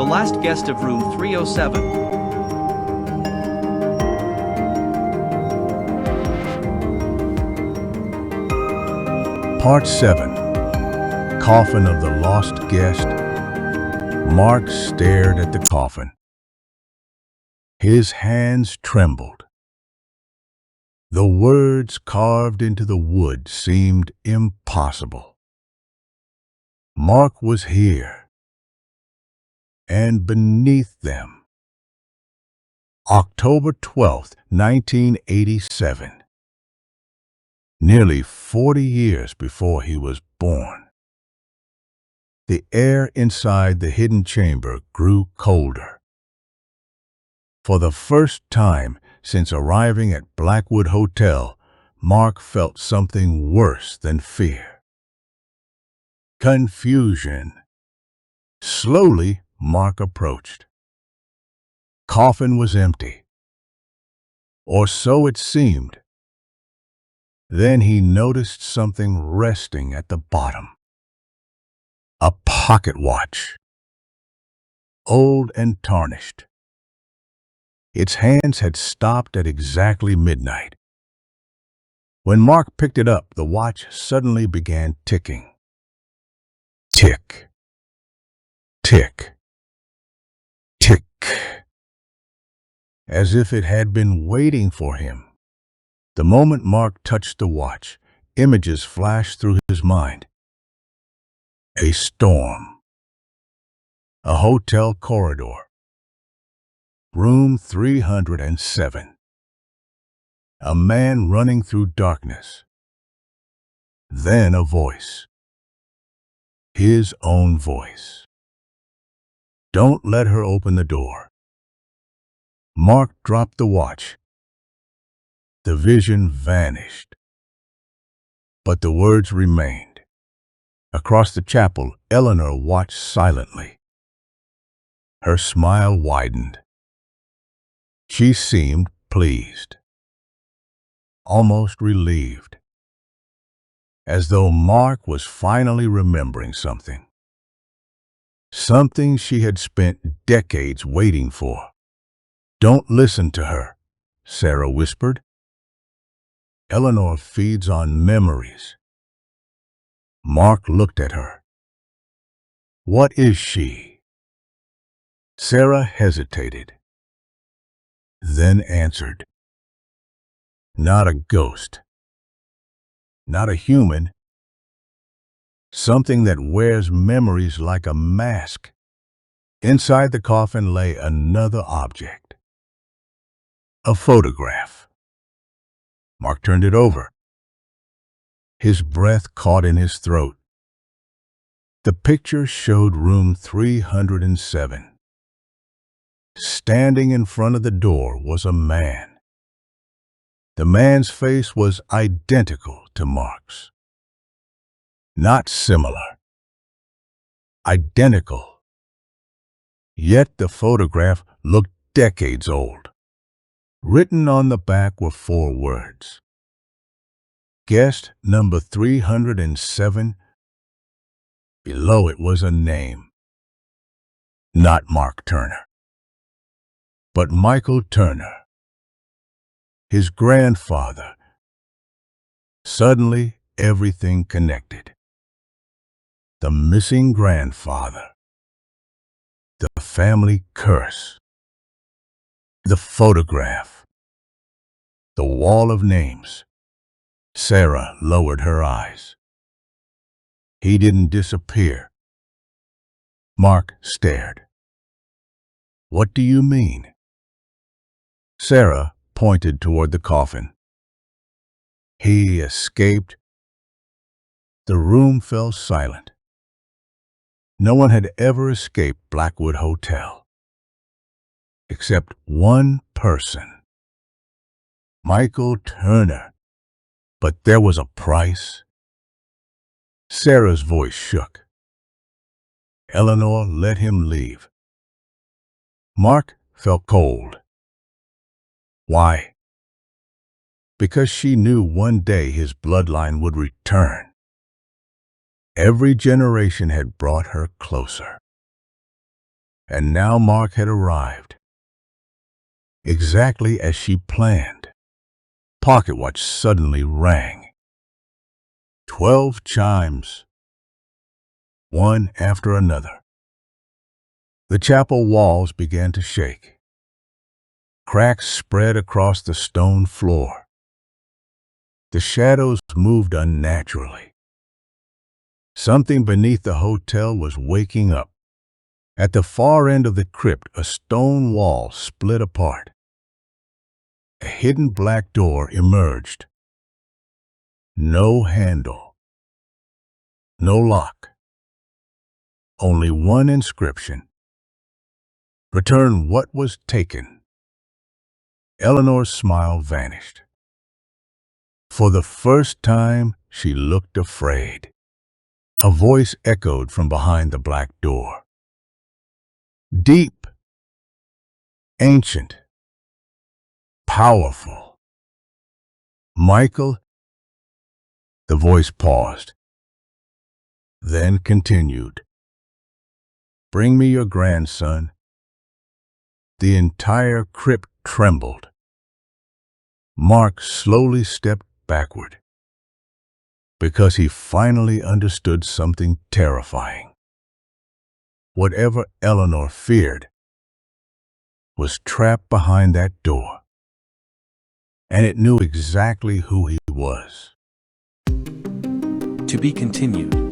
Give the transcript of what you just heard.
The last guest of room 307. Part 7. Coffin of the Lost Guest. Mark stared at the coffin. His hands trembled. The words carved into the wood seemed impossible. Mark was here, and beneath them. October 12th, 1987. Nearly 40 years before he was born. The air inside the hidden chamber grew colder. For the first time since arriving at Blackwood Hotel, Mark felt something worse than fear. Confusion. Slowly, Mark approached. Coffin was empty. Or so it seemed. Then he noticed something resting at the bottom. A pocket watch. Old and tarnished. Its hands had stopped at exactly midnight. When Mark picked it up, the watch suddenly began ticking. Tick. Tick. Tick. As if it had been waiting for him. The moment Mark touched the watch, images flashed through his mind. A storm. A hotel corridor. Room 307. A man running through darkness. Then a voice. His own voice. Don't let her open the door. Mark dropped the watch. The vision vanished. But the words remained. Across the chapel, Eleanor watched silently. Her smile widened. She seemed pleased. Almost relieved. As though Mark was finally remembering something. Something she had spent decades waiting for. Don't listen to her, Sarah whispered. Eleanor feeds on memories. Mark looked at her. What is she? Sarah hesitated. Then answered. Not a ghost. Not a human. Something that wears memories like a mask. Inside the coffin lay another object. A photograph. Mark turned it over. His breath caught in his throat. The picture showed room 307. Standing in front of the door was a man. The man's face was identical to Mark's. Not similar. Identical. Yet the photograph looked decades old. Written on the back were 4 words. Guest number 307. Below it was a name. Not Mark Turner, but Michael Turner. His grandfather. Suddenly, everything connected. The missing grandfather. The family curse. The photograph. The wall of names. Sarah lowered her eyes. He didn't disappear. Mark stared. What do you mean? Sarah pointed toward the coffin. He escaped. The room fell silent. No one had ever escaped Blackwood Hotel. Except one person. Michael Turner. But there was a price. Sarah's voice shook. Eleanor let him leave. Mark felt cold. Why? Because she knew one day his bloodline would return. Every generation had brought her closer. And now Mark had arrived, exactly as she planned. Pocket watch suddenly rang. 12 chimes, one after another. The chapel walls began to shake. Cracks spread across the stone floor. The shadows moved unnaturally. Something beneath the hotel was waking up. At the far end of the crypt, a stone wall split apart. A hidden black door emerged. No handle. No lock. Only one inscription. Return what was taken. Eleanor's smile vanished. For the first time, she looked afraid. A voice echoed from behind the black door. Deep, ancient, powerful. Michael? The voice paused, then continued. Bring me your grandson. The entire crypt trembled. Mark slowly stepped backward, because he finally understood something terrifying. Whatever Eleanor feared was trapped behind that door, and it knew exactly who he was. To be continued.